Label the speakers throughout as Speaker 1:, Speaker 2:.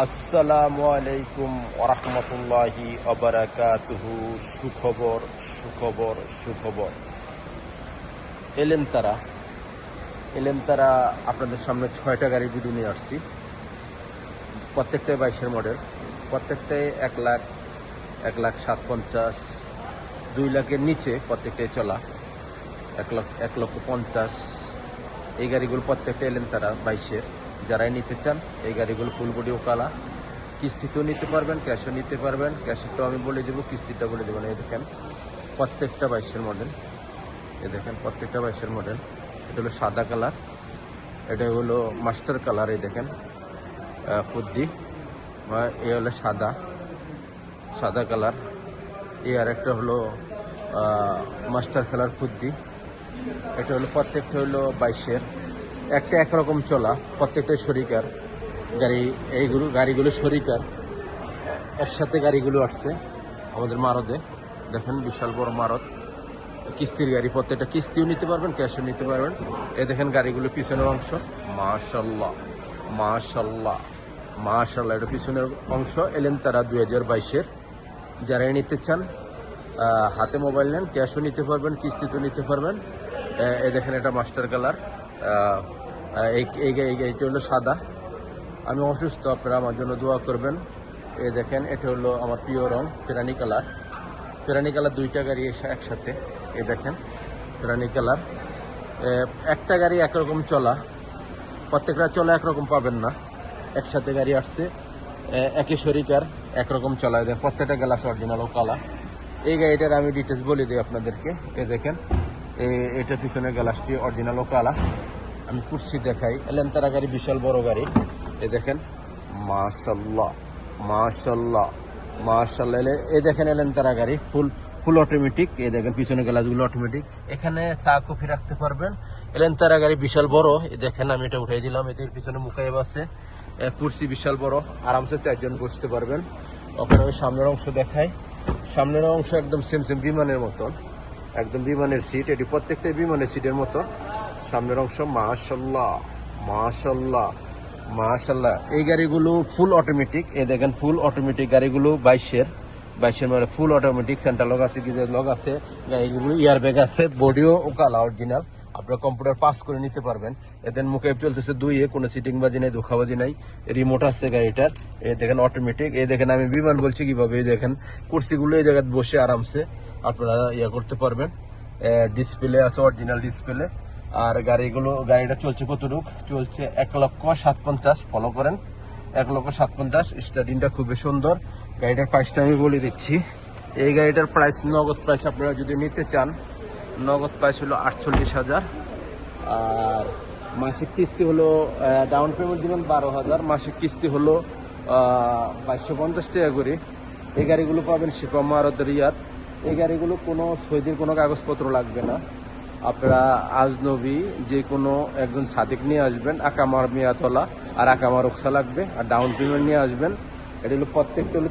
Speaker 1: আসসালামু আলাইকুম ওরহমতুল্লাহি ওবারাকাতুহু। সুখবর সুখবর সুখবর। এলেন তারা আপনাদের সামনে 6টা গাড়ি ভিডিও নিয়ে আসছি। প্রত্যেকটাই 22-এর মডেল, প্রত্যেকটাই 1,07,50, 2 লাখের নিচে প্রত্যেকটাই চলা, 1,50,000। এই গাড়িগুলো প্রত্যেকটা এলেন তারা 22-এর। যারাই নিতে চান এই গাড়িগুলো ফুল বডি ও কালা, কিস্তিতেও নিতে পারবেন, ক্যাশও নিতে পারবেন। ক্যাশেরটাও আমি বলে দেবো, কিস্তিটা বলে দেবো না। এই দেখেন প্রত্যেকটা 22-এর মডেল, এই দেখেন প্রত্যেকটা 22-এর মডেল। এটা হলো সাদা কালার, এটা হলো মাস্টার কালার। এই দেখেন কুদ্দি, এ হলো সাদা কালার। আর একটা হলো মাস্টার কালার কুদ্দি। এটা হলো প্রত্যেকটা হলো 22-এর, একটা একরকম চলা, প্রত্যেকটাই শরিকার গাড়ি। গাড়িগুলো শরিকার, একসাথে গাড়িগুলো আসছে আমাদের মারদে। দেখেন বিশাল বড় মারদ, কিস্তির গাড়ি, প্রত্যেকটা কিস্তিও নিতে পারবেন, ক্যাশও নিতে পারবেন। এই দেখেন গাড়িগুলো পিছনের অংশ, মাশাল্লাহ মাশাল্লাহ মাশাল্লাহ। এটা পিছনের অংশ এলেন তারা 2022-এর। যারা নিতে চান হাতে মোবাইল নেন, ক্যাশও নিতে পারবেন, কিস্তিতেও নিতে পারবেন। এই দেখেন এটা মাস্টার কালার, এই গাড়িটা হলো সাদা। আমি অসুস্থ, আপনারা আমার জন্য দোয়া করবেন। এই দেখেন এটা হলো আমার প্রিয় রং ফেরানি কালার। 2টা গাড়ি এসে একসাথে। এই দেখেন ফেরানি কালার। একটা গাড়ি একরকম চলা, প্রত্যেকটা চলা একরকম পাবেন না, একসাথে গাড়ি আসছে একই শরিকার, একরকম চলা। দেন প্রত্যেকটা গ্লাস অরিজিনাল ও কালা। এই গাড়িটার আমি ডিটেলস বলে দিই আপনাদেরকে। এই দেখেন এটা পিছনের গ্লাসটি অরিজিনাল ও কালা। আমি কুর্সি দেখাই। এলেন-তারা গাড়ি, বিশাল বড় গাড়ি। এই দেখেন মাশাল্লাহ মাশাল্লাহ মাশাল্লাহ। এই দেখেন এলেন-তারা গাড়ি ফুল অটোমেটিক। এই দেখেন পিছনের গ্লাসগুলো অটোমেটিক, এখানে চা কফি রাখতে পারবেন। এলেন-তারা গাড়ি বিশাল বড়। এই দেখেন আমি এটা উঠাই দিলাম। এদের পিছনে মুকাইব আছে, কুর্সি বিশাল বড়, আরামসে 4 জন বসতে পারবেন। ওখানে আমি সামনের অংশ দেখাই। সামনের অংশ একদম সেম বিমানের মতন, একদম বিমানের সিট। এটি প্রত্যেকটাই বিমানের সিটের মতো। সামনের অংশ মাশাল্লাহ মাশাল্লাহ মাশাল্লাহ। এই গাড়িগুলো ফুল অটোমেটিক। এই দেখেন ফুল অটোমেটিক গাড়িগুলো 22-এর মানে ফুল অটোমেটিক। সেন্টার লক আছে, গিজার লক আছে, গাড়িগুলো ইয়ার ব্যাগ আছে, বডিও ও কালা অরিজিনাল। আপনার কম্পিউটার পাস করে নিতে পারবেন। এদের মুখে চলতেছে 2-এ, কোনো সিটিং বাজি নাই, ধোকাবাজি নাই। রিমোট আছে গাড়িটার। এই দেখেন অটোমেটিক। এই দেখেন আমি বিমান বলছি কিভাবে। এই দেখেন কুর্সিগুলো এই জায়গায় বসে আরামসে আপনারা করতে পারবেন। ডিসপ্লে আছে, অরিজিনাল ডিসপ্লে। আর গাড়িটা চলছে কতটুক? চলছে 1,07,50। ফলো করেন, 1,07,50। স্টার্টিংটা খুবই সুন্দর। গাড়িটার প্রাইসটা আমি বলে দিচ্ছি। এই গাড়িটার প্রাইস, নগদ প্রাইস আপনারা যদি নিতে চান, নগদ প্রাইস হলো 48,000। আর মাসিক কিস্তি হলো, ডাউন পেমেন্ট দিবেন 12,000, মাসিক কিস্তি হলো 2,250 টাকা করে। এই গাড়িগুলো পাবেন শিপা মারুতি রিয়াদ। এই গাড়িগুলো কোনো সৈদির কোনো কাগজপত্র লাগবে না। আপনারা আজনবী যে কোনো একজন সাদিক নিয়ে আসবেন, আকামার মিয়াতলা আর আকামার রক্সা লাগবে, আর ডাউন পেমেন্ট নিয়ে আসবেন। এটা হলো প্রত্যেকটা হলো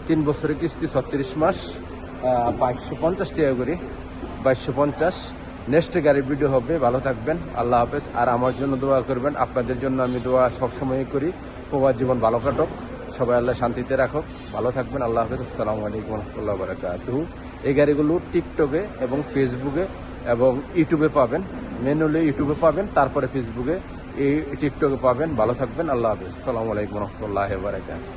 Speaker 1: 3 বছরের কিস্তি, 36 মাস, 2,250 টাকা করে, 2,250। নেক্সট গাড়ির ভিডিও হবে। ভালো থাকবেন, আল্লাহ হাফেজ। আর আমার জন্য দোয়া করবেন, আপনাদের জন্য আমি দোয়া সবসময় করি। প্রবাস জীবন ভালো কাটুক, সবাই আল্লাহ শান্তিতে রাখুক। ভালো থাকবেন, আল্লাহ হাফেজ। আসসালামু আলাইকুম রহমতুল্লাহ বারাকাতুহু। এই গাড়িগুলো টিকটকে এবং ফেসবুকে এবং ইউটিউবে পাবেন। মেনুলে ইউটিউবে পাবেন, তারপরে ফেসবুকে, টিকটকে পাবেন। ভালো থাকবেন, আল্লাহ হাফেজ। আসসালামু আলাইকুম রহমতুল্লাহ বারাকাতুহু।